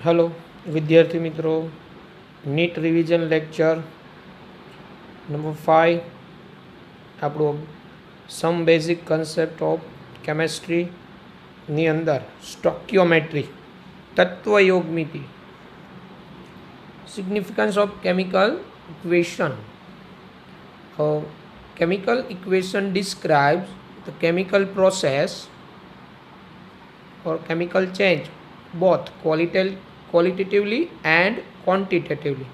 Hello विद्यार्थी मित्रों, NEET revision lecture number 5 આપણું સમ બેઝિક કન્સેપ્ટ ઓફ કેમેસ્ટ્રીની અંદર સ્ટોક્યોમેટ્રી તત્વયોગમિતિ significance of chemical equation. Chemical equation describes the chemical process or chemical change both qualitatively and quantitatively.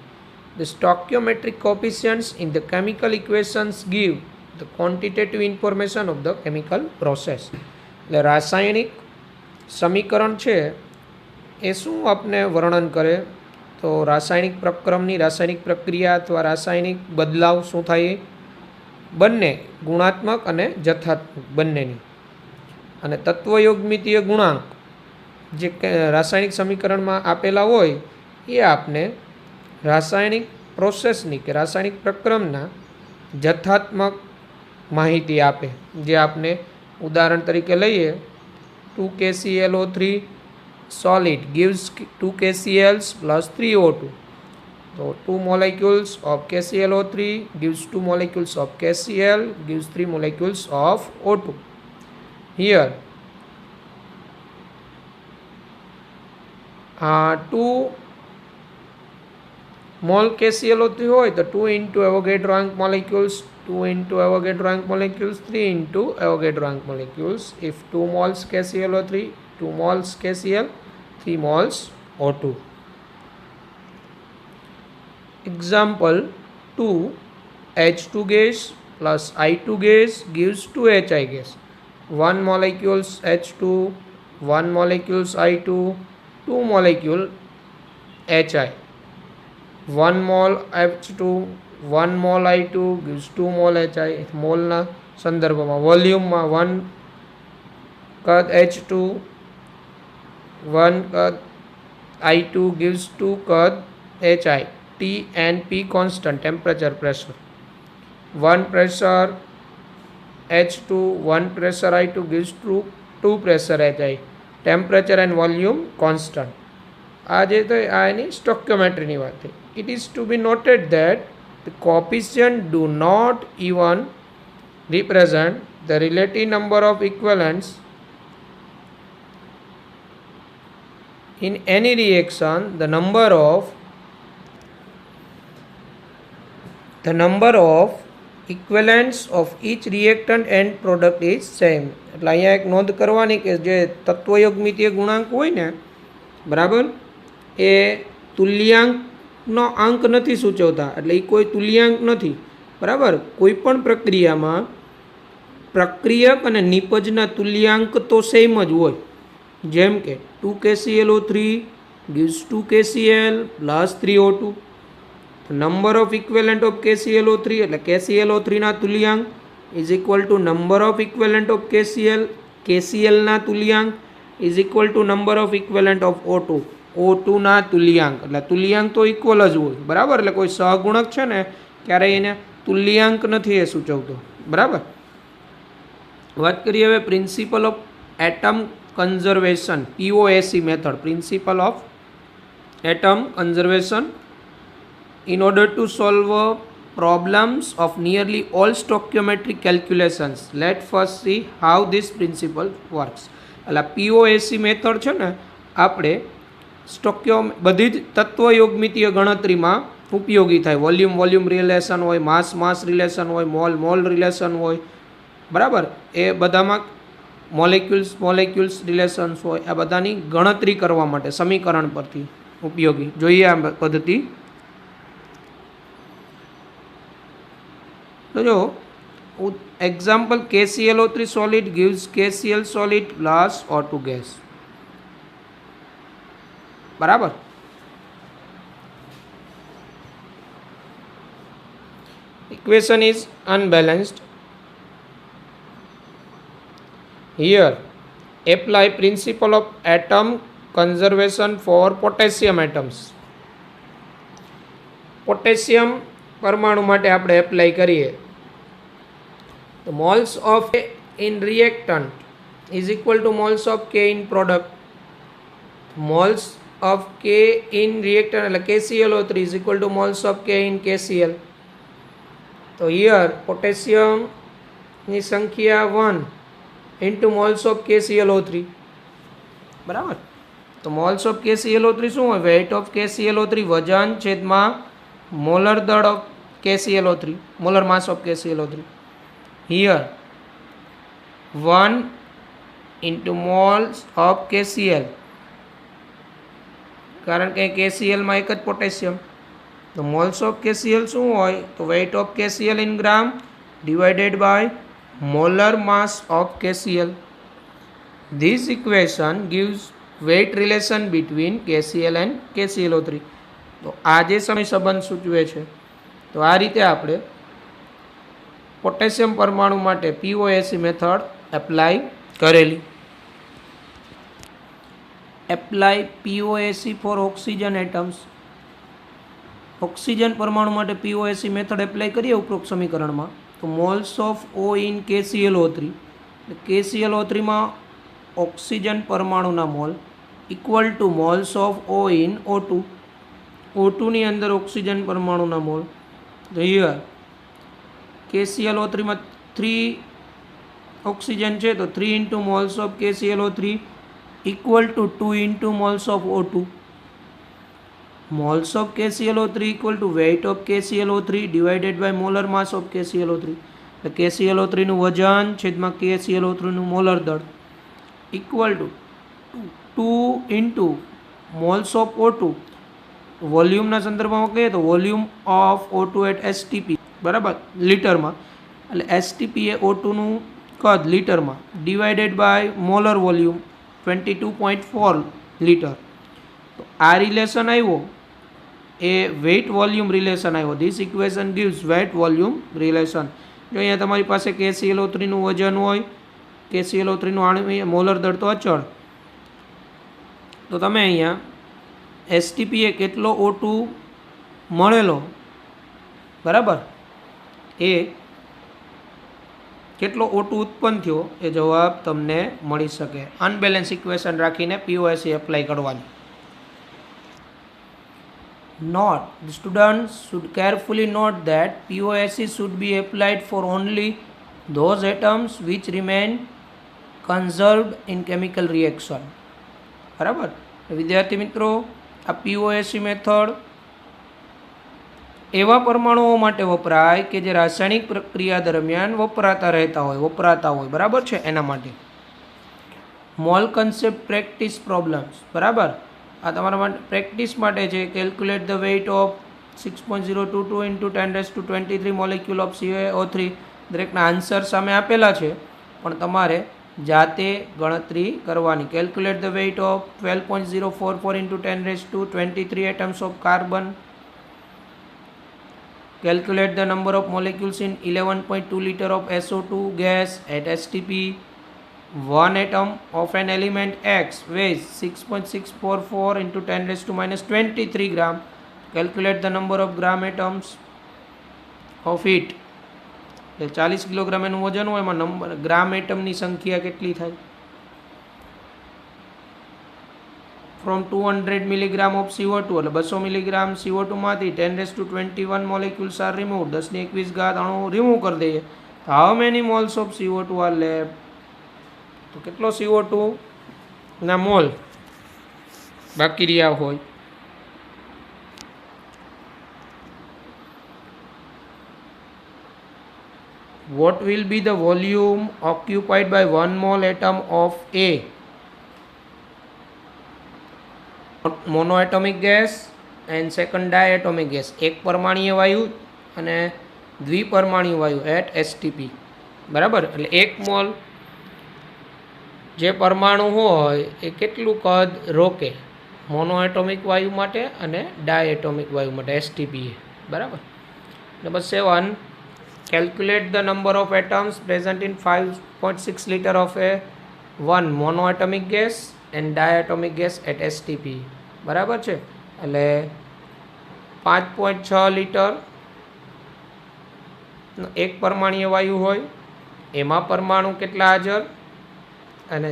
The stoichiometric coefficients in the chemical equations give the quantitative information of the chemical process. એટલે રાસાયણિક સમીકરણ છે એ શું આપને વર્ણન કરે? તો રાસાયણિક પ્રક્રમની રાસાયણિક પ્રક્રિયા અથવા રાસાયણિક બદલાવ શું થાય? બંને ગુણાત્મક અને જથ્થાત્મક બંનેની. અને તત્વયોગમિતીય ગુણાંક જે રાસાયણિક સમીકરણમાં આપેલા હોય એ આપને રાસાયણિક પ્રોસેસની કે રાસાયણિક પ્રક્રમના જથ્થાત્મક માહિતી આપે. જે આપને ઉદાહરણ તરીકે લઈએ, 2KClO3 solid gives 2KCl plus 3O2. So 2 molecules of KClO3 gives 2 molecules of KCl gives 3 molecules of O2. Here 2 mol KClO3 હોય તો 2 into Avogadro rank molecules, 2 into Avogadro rank molecules, 3 into Avogadro rank molecules. If 2 moles KClO3, 2 moles KCl, 3 moles O2. Example 2, H2 gas plus I2 gas gives 2HI gas. 1 molecules H2, 1 molecules I2, 2 molecule HI. 1 mole H2, 1 mole I2 gives 2 mole HI. મોલના સંદર્ભમાં વોલ્યુમમાં 1 કદ H2, 1 કદ I2 gives 2 કદ HI. T and P constant, temperature, pressure. 1 pressure H2, 1 pressure I2 gives 2 pressure HI. Temperature and volume constant. આ જે તો આ એની સ્ટોક્યોમેટ્રીની વાત થઈ. It is to be noted that the coefficient do not even represent the relative number of equivalents in any reaction. The number of equivalents of each reactant and product is same. એટલે અહીંયા એક નોંધ કરવાની કે જે તત્વયોગમિતીય ગુણાંક હોય ને, બરાબર, એ તુલ્યાંકનો અંક નથી સૂચવતા. એટલે એ કોઈ તુલ્યાંક નથી, બરાબર. કોઈ પણ પ્રક્રિયામાં પ્રક્રિયક અને નિપજના તુલ્યાંક તો સેમ જ હોય. જેમ કે 2KClO3 gives 2KCl plus 3O2. Number of equivalent of KClO3 એટલે KClO3ના તુલ્યાંક is equal to number of equivalent of KClના તુલ્યાંક is equal to number of equivalent of O2ના તુલ્યાંક. એટલે તુલ્યાંક તો ઇક્વલ જ હોય, બરાબર. એટલે કોઈ સહગુણક છે ને ક્યારેય એને તુલ્યાંક નથી એ સૂચવતો, બરાબર. વાત કરીએ હવે principal of atom conservation, POAC method. Principal of atom conservation. In order to solve problems of nearly all stoichiometric calculations, let's first see how this principle works. એટલે POAC મેથડ છે ને આપણે બધી જ તત્વયોગમિતીય ગણતરીમાં ઉપયોગી થાય. વોલ્યુમ રિલેશન હોય, માસ રિલેશન હોય, મોલ રિલેશન હોય, બરાબર. એ બધામાં મોલેક્યુલ્સ રિલેશન્સ હોય. આ બધાની ગણતરી કરવા માટે સમીકરણ પરથી ઉપયોગી. જોઈએ આ પદ્ધતિ. તો જો example, KClO3 solid gives KCl solid plus O2 gas, બરાબર. Equation is unbalanced. Here, apply principle of atom conservation for potassium atoms. Potassium પરમાણુ માટે આપણે એપ્લાય કરીએ તો moles of K in reactant is equal to moles of K in product. Moles of K in reactant એટલે KClO3 is equal to moles of K in KCl. તો here potassium ની સંખ્યા 1 into moles of KClO3 બરાબર. તો moles of KClO3 શું હોય? weight of KClO3 વજન છેદમાં molar દળ of KClO3, molar mass of KClO3. Here 1 into moles of KCl, કારણ કે KCl માં એક જ પોટેશિયમ. તો moles of KCl શું હોય? તો weight of KCl in gram divided by molar mass of KCl. This equation gives weight relation between KCl and KClO3. તો આ જે સમય સંબંધ સૂચવે છે તો આ રીતે આપણે પોટેશિયમ પરમાણુ માટે POAC મેથડ એપ્લાય કરેલી. Apply POAC for oxygen atoms. Oxygen પરમાણુ માટે POAC મેથડ એપ્લાય કરીએ ઉપરોક્ત સમીકરણમાં તો moles of O in KClO3, KClO3 માં ઓક્સિજન પરમાણુના mole equal to moles of O in O2, O2 ની અંદર ઓક્સિજન પરમાણુના મોલ. તો હિયર KClO3 માં 3 ઓક્સિજન છે તો 3 into moles of KClO3 equal to 2 into moles of O2. Moles of KClO3 equal to weight of KClO3 divided by molar mass of KClO3. એટલે KClO3 નું વજન છેદમાં KClO3 નું મોલર દળ equal to 2 into moles of O2. વોલ્યુમના સંદર્ભમાં કહીએ તો volume of O2 at STP બરાબર લીટરમાં, એટલે STP એ O2 નું કદ લીટરમાં divided by molar volume 22.4 litre. તો આ રિલેશન આવ્યો એ વેઇટ વોલ્યુમ રિલેશન આવ્યો. This equation gives weight volume relation. જો અહીંયા તમારી પાસે KClO3 નું વજન હોય, KClO3 નું આણ્વિક મોલર દળ તો અચળ, તો તમે અહીંયા STP એ કેટલો O2 મળેલો બરાબર એ કેટલો O2 ઉત્પન્ન થયો એ જવાબ તમને મળી શકે. અનબેલેન્સ ઇક્વેશન રાખીને POAC એપ્લાય કરવાની. Note: the students should carefully note that POAC should be applied for only those atoms which remain conserved in chemical reaction. બરાબર. વિદ્યાર્થી મિત્રો, આ POAC મેથડ એવા પરમાણુઓ માટે વપરાય કે જે રાસાયણિક પ્રક્રિયા દરમિયાન વપરાતા હોય બરાબર છે એના માટે. મોલ કન્સેપ્ટ પ્રેક્ટિસ પ્રોબ્લેમ્સ બરાબર. આ તમારા માટે પ્રેક્ટિસ માટે છે. Calculate the weight of 6.022 into 10⁻23 molecule of CO3. દરેકના આન્સર સામે આપેલા છે પણ તમારે જાતે ગણતરી કરવાની. Calculate the weight of 12.044 into 10⁻23 atoms of carbon. Calculate the number of molecules in 11.2 liter of SO2 gas at STP. One atom of an element X weighs 6.644 into 10⁻23 gram. Calculate the number of gram atoms of it. 40 kilogram એનું વજન હોય એમાં number ગ્રામ એટમની સંખ્યા કેટલી થાય? from 200 milligram of CO2 એટલે 200 milligram CO2 માંથી 10⁻21 molecules are removed. 10⁻21 અણુ રિમૂવ કરી દઈએ. how many moles of CO2 are left? તો કેટલો CO2 ના મોલ બાકી રહ્યા હોય? what will be the volume occupied by 1 mole atom of A? Monoatomic gas and second diatomic gas. એક પરમાણુય વાયુ અને દ્વિપરમાણુય વાયુ એટ STP બરાબર. એટલે એક મોલ જે પરમાણુ હોય એ કેટલું કદ રોકે મોનોએટોમિક વાયુ માટે અને ડાયએટોમિક વાયુ માટે STP બરાબર. Number 7, calculate the number of atoms present in 5.6 liter of a 1 monoatomic gas and diatomic gas at STP. બરાબર છે. એટલે 5.6 લીટર એક પરમાણ્વીય વાયુ હોય, એમાં પરમાણુ કેટલા હાજર, અને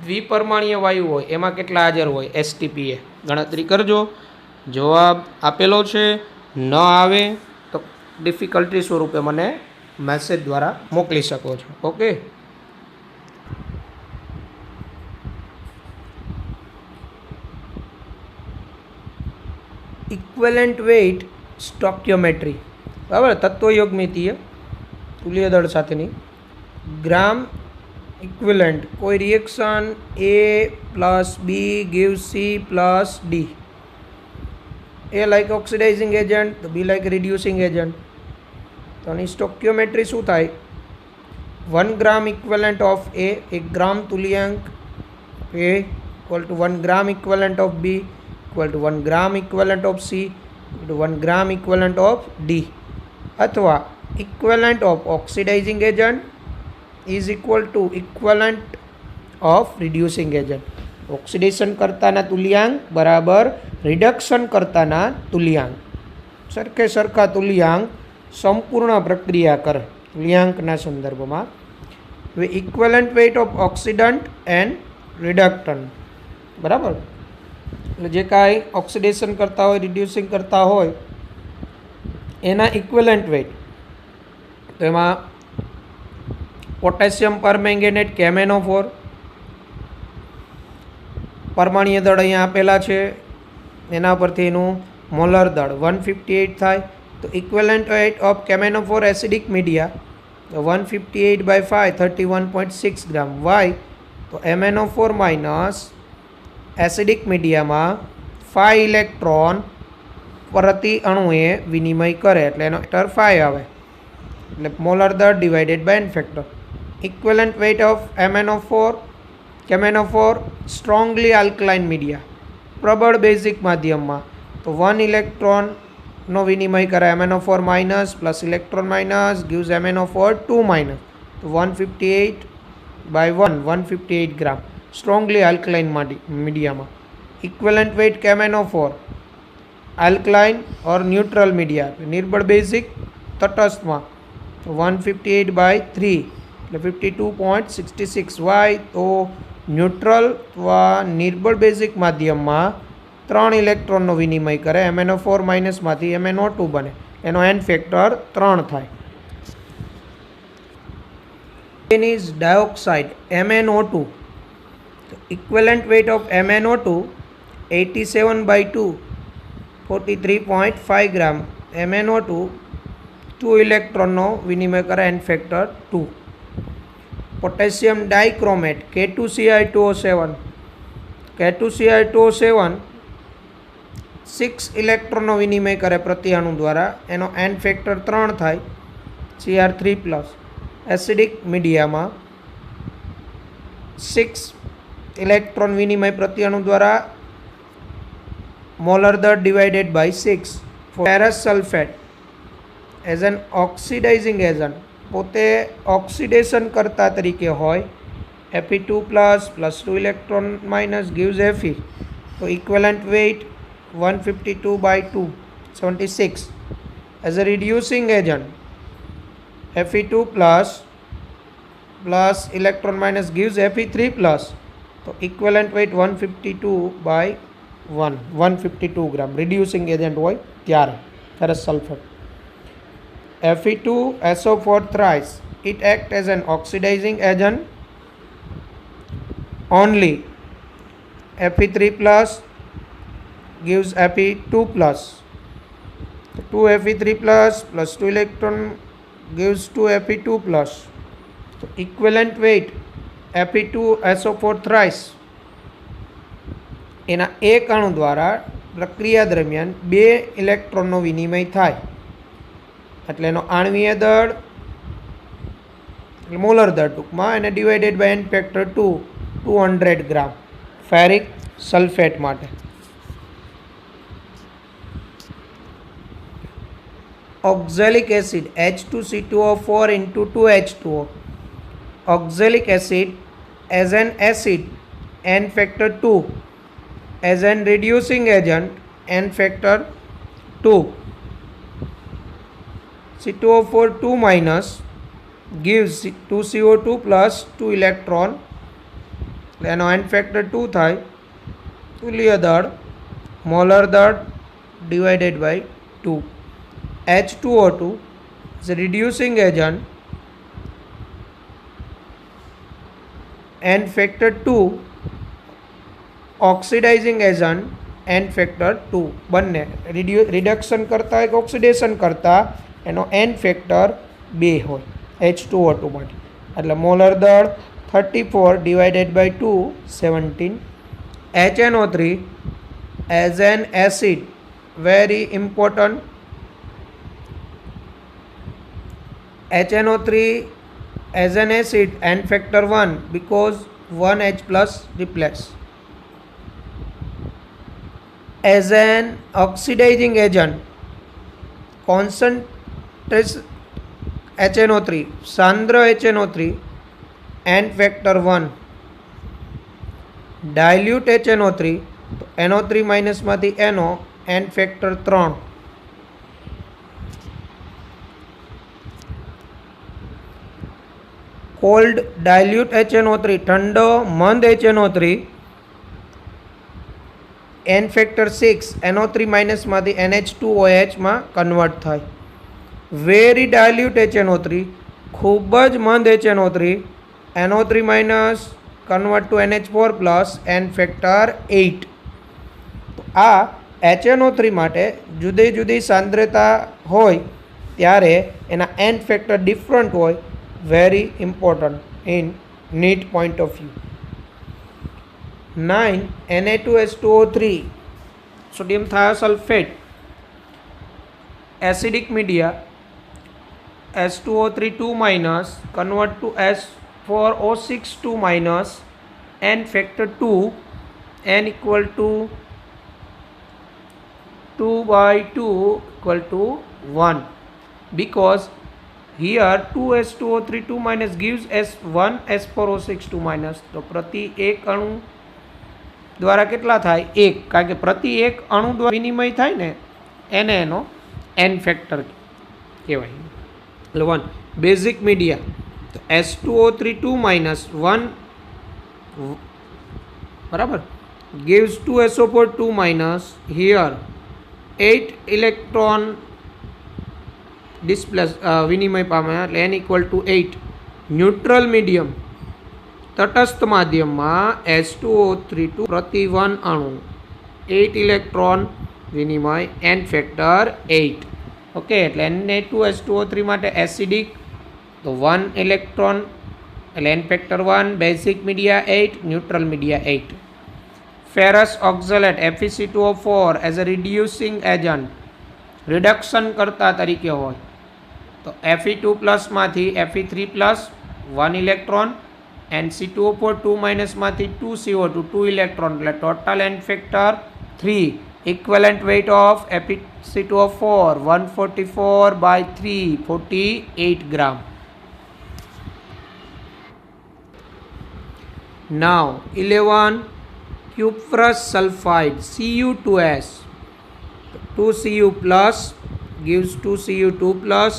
દ્વિપરમાણ્વીય વાયુ હોય એમાં કેટલા હાજર હોય એસટીપીએ. ગણતરી કરજો. જવાબ આપેલો છે. ન આવે તો ડિફિકલ્ટી સ્વરૂપે મને મેસેજ દ્વારા મોકલી શકો છો. ઓકે. Equivalent weight stoichiometry. બરાબર. તત્વયોગમિતીય તુલ્ય દળ સાથેની ગ્રામ ઇક્વિવેલન્ટ કોઈ reaction A plus B gives C plus D. A like oxidising agent, તો B લાઈક રિડ્યુસિંગ એજન્ટ. તો આની સ્ટોક્યોમેટ્રી શું થાય? 1 gram equivalent of A, 1 gram તુલ્યાંક A equal to 1 gram equivalent of B equal to 1 gram equivalent of C equal to 1 gram equivalent of D. અથવા equivalent of oxidising agent is equal to equivalent of reducing agent. Oxidation કરતાના તુલ્યાંક બરાબર reduction કરતાના તુલ્યાંક. સરખે સરખા તુલ્યાંક સંપૂર્ણ પ્રક્રિયા કરે તુલ્યાંકના સંદર્ભમાં. હવે equivalent weight of oxidant and reductant. બરાબર. એટલે જે કાંઈ ઓક્સિડેશન કરતા હોય, રિડ્યુસિંગ કરતા હોય એના ઇક્વલન્ટ વેઇટ. તો એમાં પોટેશિયમ પરમેંગેનેટ KMnO4 પરમાણ્વીય દળ અહીંયા આપેલા છે, એના પરથી એનું મોલર દળ 158 થાય. તો equivalent weight of KMnO4 acidic media, તો 158/5 31.6 ગ્રામ. વાય તો MnO4 માઇનસ એસિડિક મીડિયામાં 5 ઇલેક્ટ્રોન પ્રતિ અણુએ વિનિમય કરે એટલે એનો ફેક્ટર 5 આવે. એટલે મોલર દળ divided by n factor. Equivalent weight of KMnO4 strongly alkaline media, પ્રબળ બેઝિક માધ્યમમાં, તો 1 ઇલેક્ટ્રોનનો વિનિમય કરે MnO4 minus plus electron minus gives MnO4 2 minus. તો 158/1 158 ગ્રામ સ્ટ્રોંગલી આલ્કલાઇન મીડિયામાં. Equivalent weight KMnO4 alkaline or neutral media, નિર્બળ બેઝિક તટસ્થમાં, તો 158/3 એટલે 52.66. વાય તો ન્યુટ્રલ અથવા નિર્બળ બેઝિક માધ્યમમાં 3 ઇલેક્ટ્રોનનો વિનિમય કરે MnO4 માઇનસમાંથી MnO2 બને, એનો એન ફેક્ટર 3 થાય. Manganese dioxide MnO2, equivalent weight of MnO2 87/2 43.5 gram. MnO2 2 ઇલેક્ટ્રોનનો વિનિમય કરે n factor 2. Potassium dichromate K2Cl2O7 K2Cl2O7 6 ઇલેક્ટ્રોનનો વિનિમય કરે પ્રતિ અણુ દ્વારા, એનો એન ફેક્ટર 3 થાય. Cr3+. એસિડિક મીડિયામાં 6 ઇલેક્ટ્રોન વિનિમય પ્રતિ અણુ દ્વારા, મોલર દળ divided by 6. Ferrous sulphate as an oxidising agent, પોતે ઓક્સિડેશન કરતા તરીકે હોય, Fe2+ plus 2 electron minus gives Fe. તો equivalent weight 152/2 76. As a reducing agent Fe2+ plus electron minus gives Fe3+. તો equivalent weight 152/1 152 gram reducing agent હોય ત્યારે ferrous sulphate. Fe2SO4 thrice, it acts as an oxidizing agent only. Fe3+ gives Fe2+. 2 Fe3+ plus 2 electron gives 2 Fe2+. So equivalent weight Fe2SO4 thrice એના એક અણુ દ્વારા પ્રક્રિયા દરમિયાન 2 ઇલેક્ટ્રોનનો વિનિમય થાય એટલે એનો આણ્વીય દળ એટલે મોલર દળ ટૂંકમાં, એને divided by n factor 200 gram ferric sulphate માટે. Oxalic acid H2C2O4 into 2H2O. Oxalic acid as an acid, n factor 2, as an reducing agent, n factor 2. C2O4 2 minus gives 2CO2 plus 2 electron, એનો n factor 2 થાય, તુલ્ય દળ molar દળ divided by 2. H2O2 is a reducing agent, n factor 2, oxidizing agent n factor 2. બંને reduction કરતા એક oxidation કરતા એનો n factor 2 હોય H2O2 માટે. એટલે મોલર દળ 34 divided by 2 17. HNO3 as an acid, very important. HNO3 as an acid n factor 1 because 1H plus replace. As an oxidizing agent, concentration HNO3, सांद्र HNO3 n factor 1. dilute HNO3, તો NO3 minus માંથી NO n factor 3. cold dilute HNO3, ठंडो मंद HNO3 n factor 6, NO3 minus માંથી NH2OH માં convert થાય. very dilute HNO3, ખૂબ જ મંદ HNO3, NO3 minus convert to NH4 plus n factor 8. તો આ HNO3 માટે જુદી જુદી સાંદ્રતા હોય ત્યારે એના n factor different હોય. very important in NEET point of view. 9 Na2H2O3, sodium thiosulfate, acidic media, H2O3 2 minus convert to S4O6 2 minus n factor 2, n equal to 2 by 2 equal to 1, because here 2H2O3 2 minus gives S1 S4O6 2 minus. તો પ્રતિ એક અણુ દ્વારા કેટલા થાય? 1, કારણ કે પ્રતિ એક અણુ દ્વારા વિનિમય થાય ને એને એનો n ફેક્ટર કહેવાય. એટલે 1 બેઝિક મીડિયા, તો S2O3 2 minus 1 બરાબર gives 2SO4 2 minus, here 8 electron displace વિનિમય પામે એટલે n equal to 8. Neutral medium, તટસ્થ માધ્યમમાં H2O3 2 પ્રતિ 1 અણુ 8 ઇલેક્ટ્રોન વિનિમય n ફેક્ટર 8. ઓકે, એટલે Na2H2O3 માટે એસિડિક તો 1 ઇલેક્ટ્રોન એટલે n factor 1, basic media 8, neutral media 8. Ferrous oxalate FeC2O4 as a reducing agent, reduction કરતા તરીકે હોય તો Fe2 પ્લસમાંથી Fe3 plus 1 electron, and C2O4 2 માઇનસમાંથી 2CO2 2 ઇલેક્ટ્રોન, એટલે total n factor 3. equivalent weight of FeC2O4 144 by 3 48 gram. Now 11 cuprous sulfide Cu2S, 2Cu plus gives 2Cu2 plus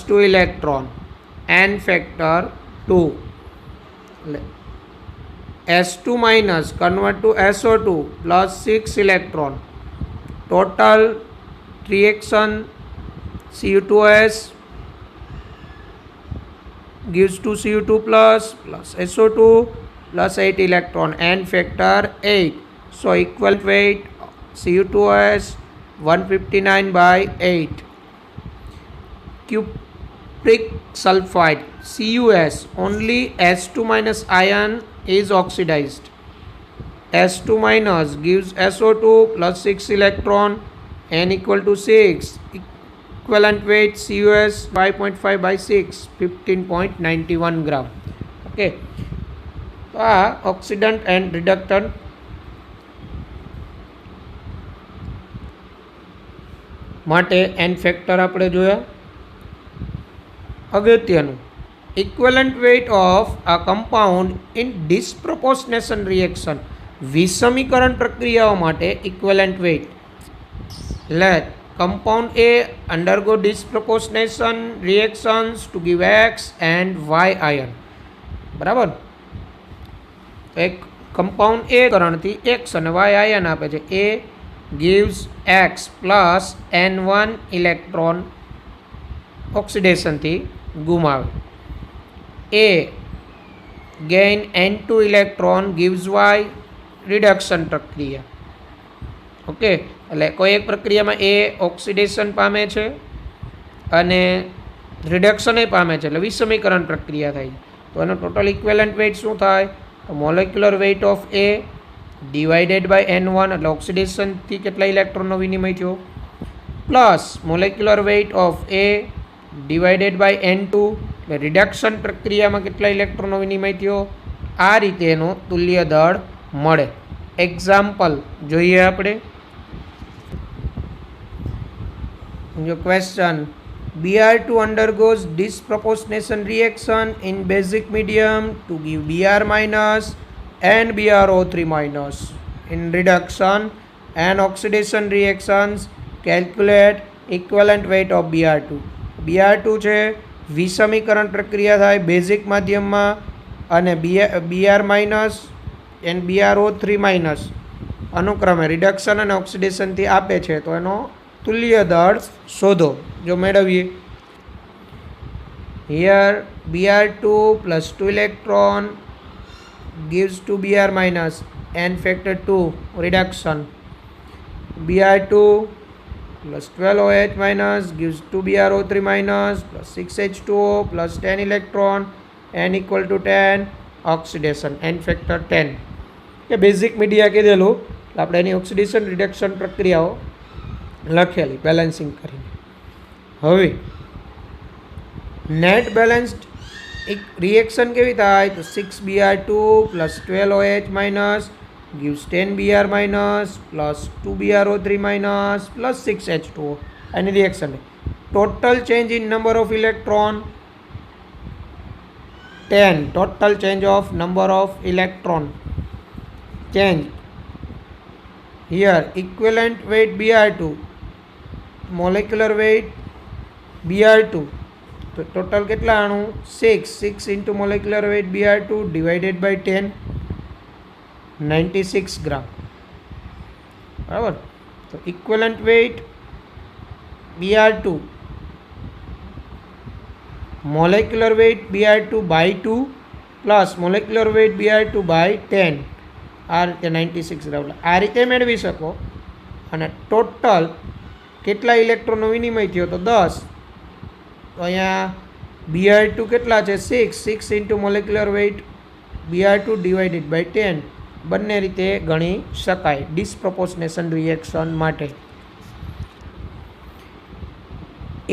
2 electron, n factor 2. S2 minus convert to SO2 plus 6 electron. Total reaction Cu2S gives 2Cu2 plus SO2 plus 8 electron, n factor 8. So equal weight Cu2S 159 by 8. Cupric sulfide CuS, only S2 minus ion is oxidized. S2 minus gives SO2 plus 6 electron, n equal to 6. Equivalent weight CuS 5.5 by 6 15.91 gram. Okay, તો આ oxidant and રિડક્ટન્ટ માટે n factor આપણે જોયા. અગત્યનું equivalent weight of a compound in disproportionation reaction. વિષમીકરણ પ્રક્રિયાઓ માટે equivalent weight. Let compound A undergo disproportionation reactions to give X and Y ion. બરાબર. એક કમ્પાઉન્ડ એ કરણથી X અને Y આયન આપે છે. A gives X plus N1 electron ઓક્સિડેશનથી ગુમાવે. A gain N2 electron gives Y reduction પ્રક્રિયા. ઓકે, એટલે કોઈ એક પ્રક્રિયામાં એ ઓક્સિડેશન પામે છે અને રિડક્શન પામે છે, એટલે વિષમીકરણ પ્રક્રિયા થાય. તો એનો ટોટલ ઇક્વેલન્ટ વેઇટ શું થાય? તો molecular weight of a divided by N1 એટલે ઓક્સિડેશનથી કેટલા ઇલેક્ટ્રોનનો વિનિમય થયો, plus molecular weight of a divided by N2 એટલે રિડક્શન પ્રક્રિયામાં કેટલા ઇલેક્ટ્રોનનો વિનિમય થયો. આ રીતે એનો તુલ્ય દળ મળે. એક્ઝામ્પલ જોઈએ આપણે. જો question, Br2 undergoes disproportionation reaction in basic medium to give Br minus and BrO3 minus. In reduction and oxidation reactions, calculate equivalent weight of Br2. Br2 છે વિષમીકરણ પ્રક્રિયા થાય બેઝિક માધ્યમમાં અને Br minus and BrO3 minus અનુક્રમે reduction અને ઓક્સિડેશનથી આપે છે. તો એનો તુલ્ય દળ શોધો. જો મેળવીએ, here Br2 plus 2 electron gives 2 Br minus and factor 2 reduction. Br2 plus 12OH minus gives 2 BrO3 minus plus 6H2O plus 10 electron n equal to 10 oxidation n factor 10. કે બેઝિક મીડિયા કીધેલું એટલે આપણે એની ઓક્સિડેશન રિડક્શન પ્રક્રિયાઓ લખેલી balancing કરીને. હવે net balanced એક reaction કેવી થાય? તો 6Br2 plus 12OH minus gives 10 Br minus plus 2 BrO3 minus plus 6H2O. Any reaction total change in number of electron 10. Total change of number of electron change. Here equivalent weight Br2, molecular weight Br2. તો total કેટલા અણુ? 6 into molecular weight Br2 divided by 10, 96 ગ્રામ. બરાબર. તો equivalent weight Br2, molecular weight Br2 by 2 plus molecular weight Br2 by 10. આ રીતે 96 ગ્રામ આ રીતે મેળવી શકો. અને ટોટલ કેટલા ઇલેક્ટ્રોનનો વિનિમય થયો? તો 10. તો અહીંયા Br2 કેટલા છે? 6 into molecular weight Br2 divided by 10. બંને રીતે ગણી શકાય ડિસપ્રોપોર્શનેશન રિએક્શન માટે.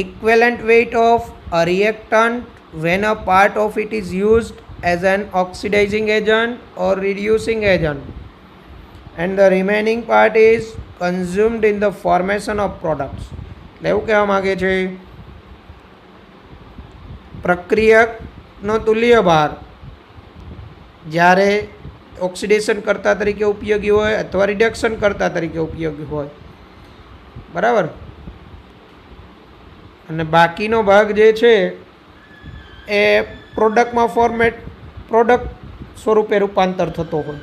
Equivalent weight of a reactant when a part of it is used as an oxidizing agent or reducing agent and the remaining part is consumed in the formation of products. એટલે એવું કહેવા માગે છે પ્રક્રિયકનો તુલ્ય ભાર જ્યારે oxidation કરતા તરીકે ઉપયોગી હોય અથવા રિડક્શન કરતા તરીકે ઉપયોગી હોય. બરાબર. અને બાકીનો ભાગ જે છે એ પ્રોડક્ટમાં પ્રોડક્ટ સ્વરૂપે રૂપાંતર થતો હોય.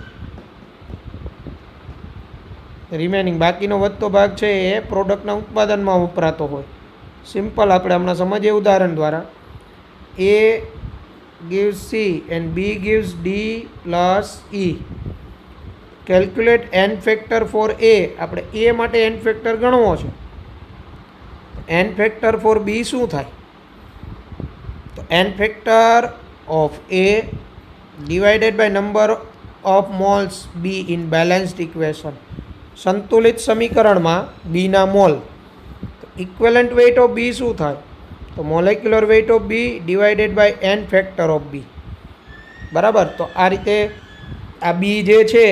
રિમેનિંગ બાકીનો વધતો ભાગ છે એ પ્રોડક્ટના ઉત્પાદનમાં વપરાતો હોય. સિમ્પલ આપણે હમણાં સમજીએ ઉદાહરણ દ્વારા. A gives C and B gives D plus E. Calculate n factor for A. આપણે A માટે n ફેક્ટર ગણવો છે. n ફેક્ટર ફોર B શું થાય? તો n factor of A divided by number of moles B in balanced equation. સંતુલિત સમીકરણમાં B ના mall. તો ઇક્વેલન્ટ વેઇટ ઓફ B શું થાય? તો molecular weight of B divided by n factor of B. બરાબર. તો આ રીતે આ B જે છે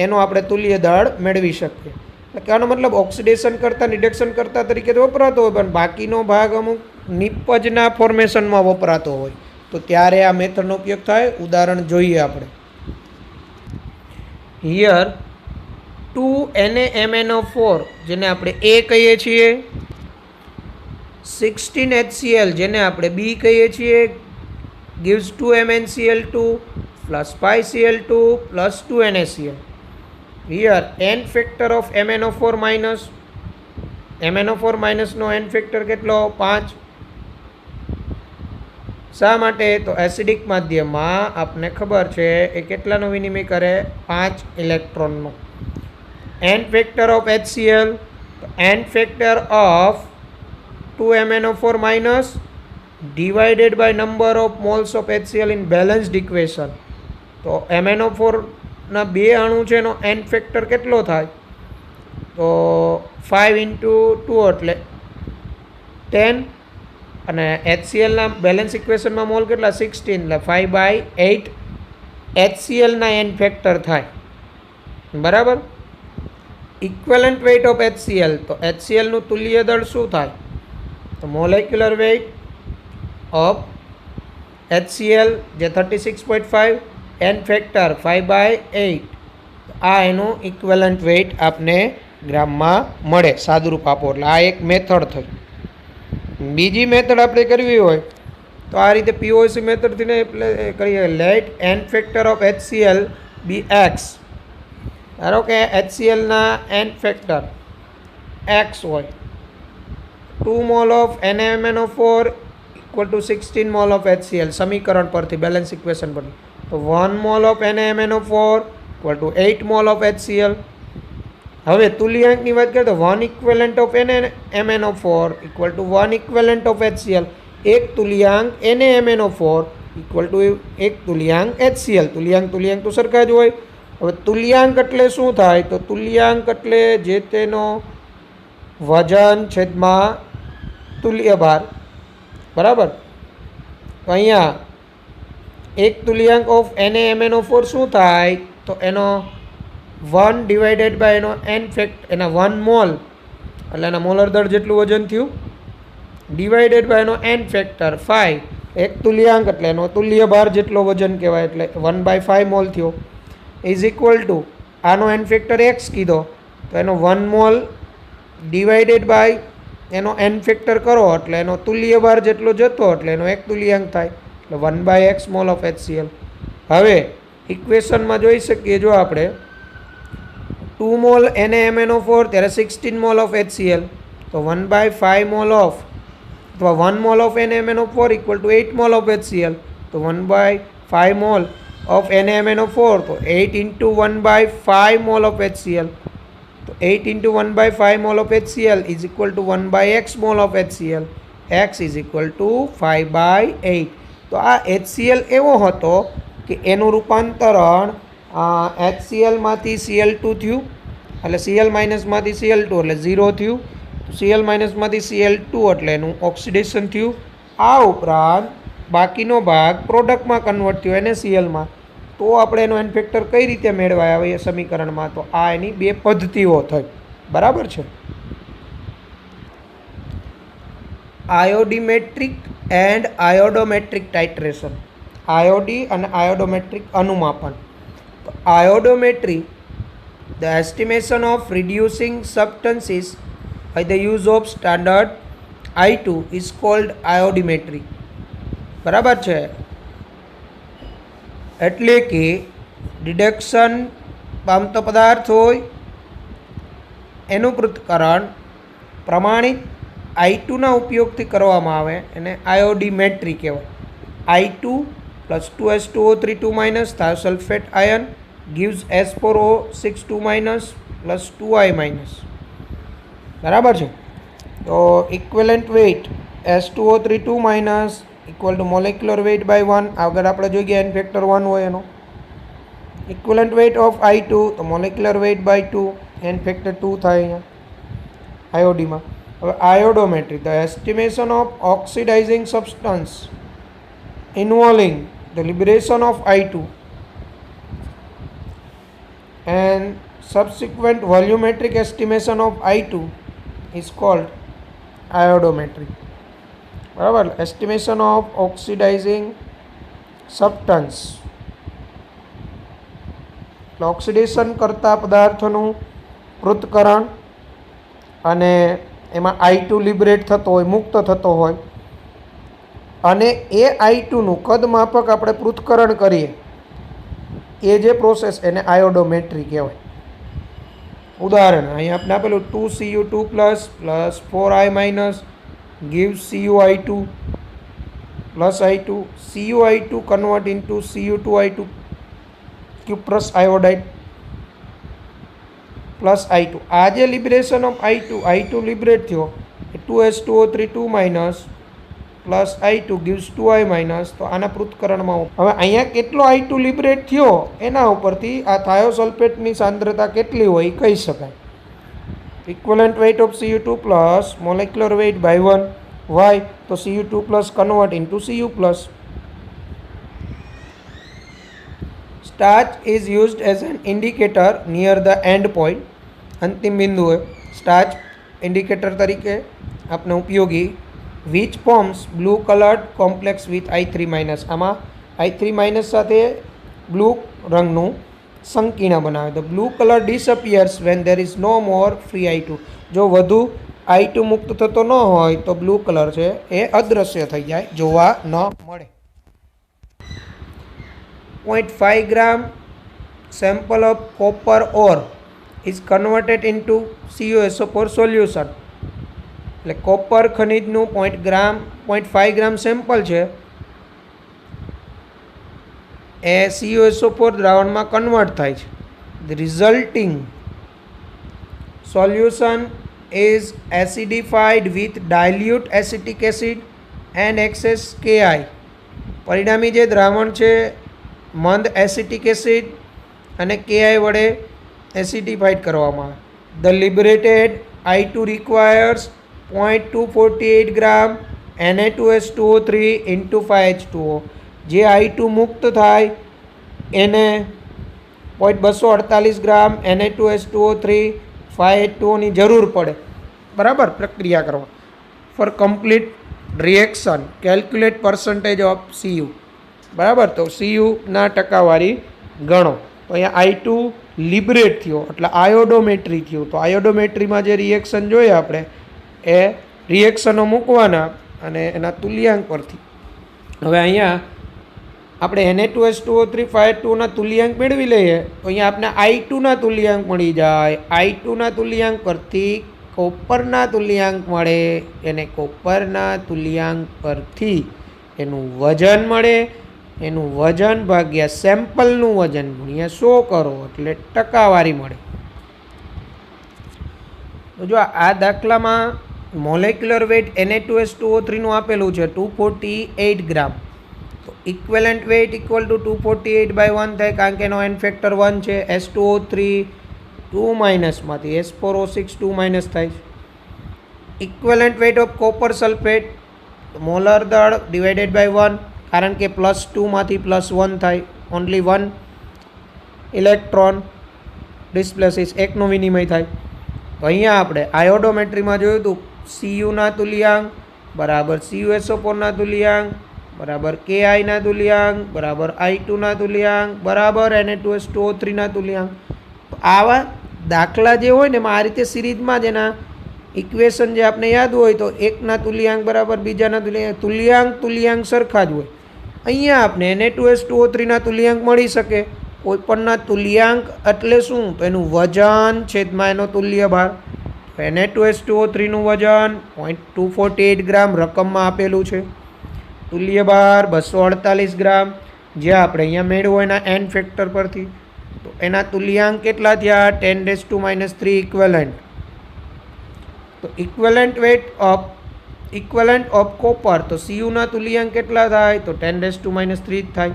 એનો આપણે તુલ્ય દળ મેળવી શકીએ. એટલે કહેવાનો મતલબ ઓક્સિડેશન કરતાં રિડક્શન કરતાં તરીકે તો વપરાતો હોય, પણ બાકીનો ભાગ અમુક નિપજના ફોર્મેશનમાં વપરાતો હોય. તો ત્યારે આ મેથડનો ઉપયોગ થાય. ઉદાહરણ જોઈએ આપણે. હિયર 2NaMnO4 જેને આપણે A કહીએ છીએ, 16HCl જેને આપણે B કહીએ છીએ, gives 2MnCl2 plus 5Cl2 plus 2NaCl. Here n factor of MnO4 minus MnO4 minus no n factor કેટલો? 5. શા માટે? તો એસિડિક માધ્યમમાં આપને ખબર છે એ કેટલાનો વિનિમય કરે? 5 ઇલેક્ટ્રોનનો. n ફેક્ટર ઓફ HCl, તો n factor of 2MnO4 minus divided by number of moles of HCl in balanced equation. તો MnO4 ના 2 અણુ છે એનો n ફેક્ટર કેટલો થાય? તો 5 into 2 એટલે 10 અને HClના બેલેન્સ ઇક્વેશનમાં મોલ કેટલા? 16 એટલે 5/8 HClના n ફેક્ટર થાય. બરાબર. ઇક્વેલન્ટ વેઇટ ઓફ HCl, તો HClનું તુલ્ય દળ શું થાય? તો મોલેક્યુલર વેઇટ ઓફ HCl જે 36.5, n ફેક્ટર 5/8, આ એનું ઇક્વેલન્ટ વેઇટ આપને ગ્રામમાં મળે. સાદુરૂપ આપો એટલે આ એક મેથડ થઈ. બીજી મેથડ આપણે કરવી હોય તો આ રીતે પીઓસી મેથડથી ને કરીએ. Let n factor of HCl be x. ધારો કે HClના n ફેક્ટર x હોય. 2 mole of NaMnO4 equal to 16 mole of HCl. સમીકરણ પરથી, બેલેન્સ ઇક્વેશન પરથી. તો 1 mole of NaMnO4 equal to 8 mole of HCl. હવે તુલ્યાંકની વાત કરીએ તો 1 equivalent of NaMnO4 equal to 1 equivalent of HCl. એક તુલ્યાંક NaMnO4 ઇક્વલ ટુ એક તુલ્યાંક HCl. તુલ્યાંક તો સરખા જ હોય. હવે તુલ્યાંક એટલે શું થાય? તો તુલ્યાંક એટલે જે તેનો વજન છેદમાં તુલ્ય ભાર. બરાબર. તો અહીંયા એક તુલ્યાંક ઓફ NaMnO4 શું થાય? તો એનો 1 ડિવાઇડેડ બાય એનો n ફેક્ટ, એના 1 મોલ એટલે એના મોલર દળ જેટલું વજન થયું, ડિવાઇડેડ બાય એનો n ફેક્ટર 5. એક તુલ્યાંક એટલે એનો તુલ્ય ભાર જેટલો વજન કહેવાય, એટલે 1/5 મોલ થયો. ઇઝ ઇક્વલ ટુ આનો n ફેક્ટર x કીધો તો એનો 1 મોલ ડિવાઇડેડ બાય એનો n ફેક્ટર કરો એટલે એનો તુલ્ય ભાર જેટલો જતો એટલે એનો એક તુલ્યાંક થાય, એટલે 1/x મોલ ઓફ HCl. હવે ઇક્વેશનમાં જોઈ શકીએ, જો આપણે 2 મોલ NaMnO4 ત્યારે 16 મોલ ઓફ HCl, તો 1/5 મોલ ઓફ અથવા 1 mole of NaMnO4 equal to 8 mole of HCl. તો 1/5 મોલ ઓફ NaMnO4, તો 8 into 1/5 મોલ ઓફ HCl. તો 8 into 1/5 mall of HCl is equal to 1/x mall of HCl. x is equal to 5/8. તો આ HCl એવો હતો કે એનું રૂપાંતરણ HClમાંથી Cl2 થયું, એટલે Cl માઇનસમાંથી Cl2 એટલે 0 થયું. Cl માઇનસમાંથી Cl2 એટલે એનું ઓક્સિડેશન થયું. આ ઉપરાંત બાકીનો ભાગ પ્રોડક્ટમાં કન્વર્ટ થયો NaClમાં. તો આપણે એનો n ફેક્ટર કઈ રીતે મેળવાય આવે એ સમીકરણમાં? તો આ એની બે પદ્ધતિઓ થઈ. બરાબર છે. આયોડીમેટ્રિક એન્ડ આયોડોમેટ્રિક ટાઇટ્રેશન. આયોડી અને આયોડોમેટ્રિક અનુમાપન. તો iodometry, the estimation of reducing substances by the use of standard I2 is called iodimetry. બરાબર છે. એટલે કે ડિડક્શન પામતો પદાર્થ હોય એનું પૃથ્થકરણ પ્રમાણિત I2ના ઉપયોગથી કરવામાં આવે એને આયોડીમેટ્રી કહેવાય. I2 plus 2H2O3 minus thiosulfate ion gives H4O6 minus plus 2I minus. બરાબર છે. તો equivalent weight H2O3 minus equal to molecular weight by 1. આગળ આપણે જોઈ ગયા n ફેક્ટર 1 હોય એનો. ઇક્વલન્ટ વેઇટ ઓફ I2, તો molecular weight by 2, n factor 2 થાય અહીંયા આયોડીમાં. હવે iodometry, the estimation of oxidising substance involving the liberation of I2 and subsequent volumetric estimation of I2 is called iodometry. બરાબર. Estimation of oxidising substance એટલે oxidation કરતા પદાર્થોનું પૃથ્થકરણ અને એમાં I2 લિબરેટ થતો હોય, મુક્ત થતો હોય, અને એ I2નું કદમાપક આપણે પૃથ્થકરણ કરીએ એ જે પ્રોસેસ એને આયોડોમેટ્રી કહેવાય. ઉદાહરણ અહીંયા આપણે આપેલું 2Cu2 plus 4I- gives CuI2 plus I2. CuI2 convert into Cu2I2 cuprous iodide plus I2. આ જે લિબરેશન ઓફ I2 લિબરેટ થયો એ 2H2O3 2- plus I2 gives 2I-. તો આના પૃથ્થકરણમાં હવે અહીંયા કેટલો I2 લિબરેટ થયો એના ઉપરથી આ થાયોસલ્ફેટની સાંદ્રતા કેટલી હોય એ કહી શકાય. Equivalent weight of Cu2 plus molecular weight by 1. Why? તો Cu2 plus convert into Cu plus. Starch is used as an indicator near the end point. અંતિમ બિંદુએ સ્ટાર્ચ ઇન્ડિકેટર તરીકે આપણે ઉપયોગી. Which forms blue coloured complex with I3-. આમાં I3- સાથે blue રંગનું સંકીર્ણ બનાવે. The blue colour disappears when there is no more free I2. જો વધુ I2 મુક્ત થતો ન હોય તો બ્લુ કલર છે એ અદૃશ્ય થઈ જાય, જોવા ન મળે. 0.5 gram sample of copper ore is converted into CuSO4 solution. એટલે કોપર ખનિજનું 0.5 ગ્રામ સેમ્પલ છે એ CuSO4 દ્રાવણમાં કન્વર્ટ થાય છે. The resulting solution is acidified with dilute acetic acid and excess Ki. પરિણામી જે દ્રાવણ છે મંદ એસિટિક એસિડ અને Ki વડે એસિડિફાઈડ કરવામાં આવે. The liberated I2 requires 0.248 gram Na2H2O3 into 5H2O. જે I2 મુક્ત થાય એને 0.248 ગ્રામ Na2H2O3 5H2O ની જરૂર પડે, બરાબર, પ્રક્રિયા કરવા. For complete reaction calculate percentage of Cu. બરાબર, તો Cu-ના ટકાવારી ગણો. તો અહીંયા I2 લિબરેટ થયો એટલે આયોડોમેટ્રી થયું. તો આયોડોમેટ્રીમાં જે રિએક્શન જોઈએ આપણે એ રિએક્શનો મૂકવાના અને એના તુલ્યાંક પરથી. હવે અહીંયા આપણે Na2H2O3 5H2O ના તુલ્યાંક મેળવી લઈએ તો અહીંયા આપણે I2ના તુલ્યાંક મળી જાય. I2ના તુલ્યાંક પરથી કોપરના તુલ્યાંક મળે, એને કોપરના તુલ્યાંક પરથી એનું વજન મળે. એનું વજન ભાગ્યા સેમ્પલનું વજન ગુણ્યા 100 કરો એટલે ટકાવારી મળે. તો જો આ દાખલામાં મોલેક્યુલર વેઇટ Na2H2O3નું આપેલું છે 248 ગ્રામ. તો ઇક્વેલન્ટ વેઇટ ઇક્વલ ટુ 248/1 થાય, કારણ કે એનો એન ફેક્ટર 1 છે. H2O3 2- માંથી H4O6 2- થાય છે. Equivalent weight of copper sulphate મોલર દળ ડિવાઇડેડ બાય 1, કારણ કે +2 માંથી +1 થાય. ઓનલી 1 ઇલેક્ટ્રોન ડિસ્પ્લેસિસ, એકનો વિનિમય થાય. તો અહીંયા આપણે આયોડોમેટ્રીમાં જોયું હતું Cuના તુલ્યાંક બરાબર CuSO4ના તુલ્યાંક બરાબર Ki ના તુલ્યાંક બરાબર I2ના તુલ્યાંક બરાબર Na2H2O3ના તુલ્યાંક. તો આવા દાખલા જે હોય ને એમાં આ રીતે સિરીઝમાં જ એના ઇક્વેશન જે આપણે યાદ હોય તો એકના તુલ્યાંક બરાબર બીજાના તુલ્યાંક સરખા જ હોય. અહીંયા આપણે Na2H2O3ના તુલ્યાંક મળી શકે. કોઈપણના તુલ્યાંક એટલે શું? તો એનું વજન છેદમાં એનો તુલ્ય ભાર. Na2H2O3નું વજન 0.248 ગ્રામ રકમમાં આપેલું છે. તુલ્ય ભાર 248 ગ્રામ, જે આપણે અહીંયા મેળવો એના એન ફેક્ટર પરથી. તો એના તુલ્યાંક કેટલા થયા? 10⁻³ ઇક્વેલન્ટ. તો ઇક્વેલન્ટ ઓફ કોપર, તો Cuના તુલ્યાંક કેટલા થાય? તો 10⁻³ જ થાય.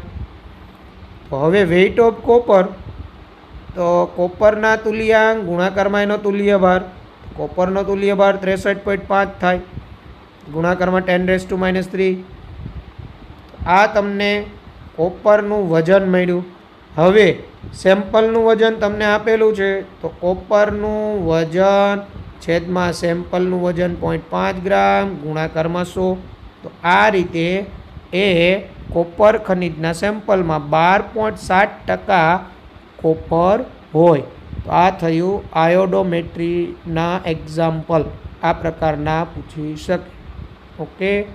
તો હવે વેઇટ ઓફ કોપર, તો કોપરના તુલ્યાંક ગુણાકારમાં એનો તુલ્ય ભાર. કોપરનો તુલ્ય ભાર 63.5 થાય ગુણાકારમાં 10⁻³. આ તમને કોપરનું વજન મળ્યું. હવે સેમ્પલનું વજન તમને આપેલું છે, તો કોપરનું વજન છેદમાં સેમ્પલનું વજન 0.5 ગ્રામ ગુણાકારમાં 100. તો આ રીતે એ કોપર ખનિજના સેમ્પલમાં 12.7% કોપર હોય. તો આ થયું આયોડોમેટ્રીના એક્ઝામ્પલ. આ પ્રકારના પૂછી શકે. ઓકે.